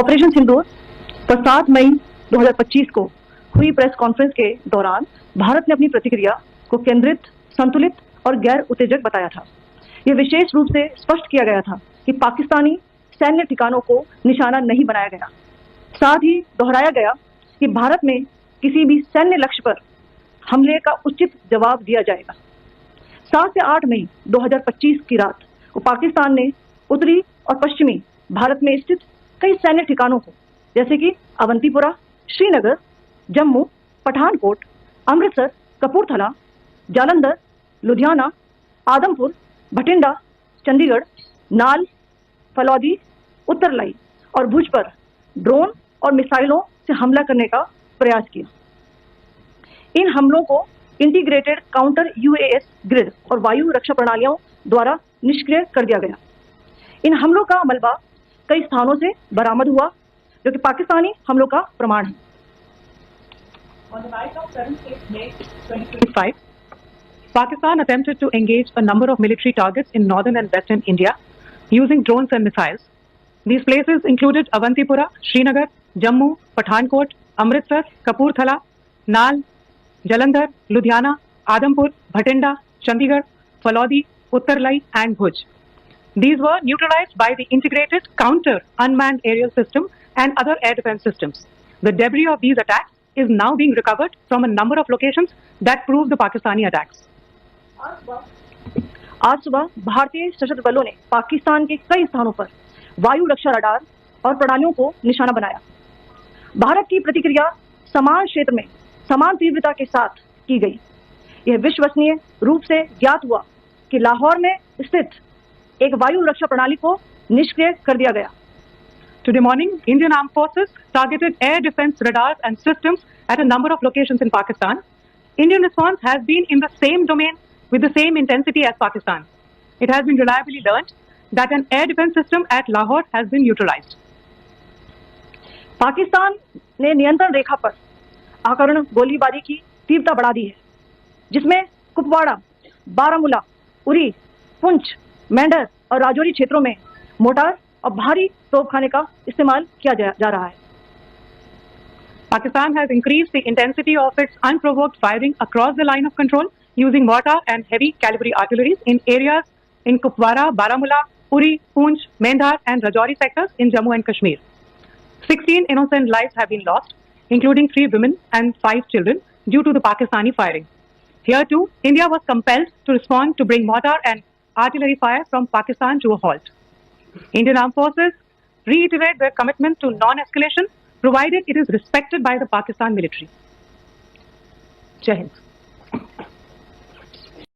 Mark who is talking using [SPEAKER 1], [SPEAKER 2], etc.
[SPEAKER 1] Operation सिंदूर पर 7 मई 2025 को हुई प्रेस कॉन्फ्रेंस के दौरान भारत ने अपनी प्रतिक्रिया को केंद्रित, संतुलित और गैर उत्तेजक बताया था। यह विशेष रूप से स्पष्ट किया गया था कि पाकिस्तानी सैन्य ठिकानों को निशाना नहीं बनाया गया। साथ ही दोहराया गया कि भारत में किसी भी सैन्य लक्ष्य पर हमले का उचित जवाब दिया जाएगा। 7 से 8 मई 2025 की रात को पाकिस्तान ने उत्तरी और पश्चिमी भारत में स्थित कई सैन्य ठिकानों को, जैसे कि अवंतीपुरा, श्रीनगर, जम्मू, पठानकोट, अमृतसर, कपूरथला, जालंधर, लुधियाना, आदमपुर, भटिंडा, चंडीगढ़, नाल, फलौदी, उत्तरलाई और भुज पर ड्रोन और मिसाइलों से हमला करने का प्रयास किया। इन हमलों को इंटीग्रेटेड काउंटर यूएएस ग्रिड और वायु रक्षा प्रणालियों द्वारा निष्क्रिय कर दिया गया। इन हमलों का मलबा कई स्थानों से बरामद हुआ, जो कि पाकिस्तानी हमलों का प्रमाण है।
[SPEAKER 2] On the night of 7th May 2025, Pakistan attempted to engage a number of military targets in northern and western India using drones and missiles. These places included Avantipura, Srinagar, Jammu, Pathankot, Amritsar, Kapurthala, Nal, Jalandhar, Ludhiana, Adampur, Bhatinda, Chandigarh, Falodi, Uttarlai and Bhuj. These were neutralized by the integrated counter unmanned aerial system and other air defense systems. The debris of these attacks is now being recovered from a number of locations that prove the Pakistani attacks.
[SPEAKER 1] आज सुबह भारतीय सशस्त्र बलों ने पाकिस्तान के कई स्थानों पर वायु रक्षा रडार और प्रणालियों को निशाना बनाया। भारत की प्रतिक्रिया समान क्षेत्र में समान तीव्रता के साथ की गई। यह विश्वसनीय रूप से ज्ञात हुआ कि लाहौर में स्थित एक वायु रक्षा प्रणाली को निष्क्रिय कर दिया गया।
[SPEAKER 2] Today morning, Indian Armed Forces targeted air defense radars and systems at a number of locations in Pakistan. Indian response has been in the same domain with the same intensity as Pakistan. It has been reliably learned that an air defense system at Lahore has been neutralized.
[SPEAKER 1] Pakistan ने नियंत्रण रेखा पर आकरण गोलीबारी की तीव्रता बढ़ा दी है, जिसमें कुपवाड़ा, बारामूला, उरी, पुंछ, मेंढर और राजौरी क्षेत्रों में मोर्टार और भारी तोपखाने का इस्तेमाल किया जा रहा है।
[SPEAKER 2] Pakistan has increased the intensity of its unprovoked firing across the line of control using mortar and heavy cavalry artillery in areas in Kupwara, Baramulla, Uri, Poonch, Mendhar and Rajouri sectors in Jammu and Kashmir. 16 innocent lives have been lost, including 3 women and 5 children, due to the Pakistani firing. Here too, India was compelled to respond to bring mortar and artillery fire from Pakistan to a halt. Indian Armed Forces reiterate their commitment to non-escalation, provided it is respected by the Pakistan military. Jai Hind.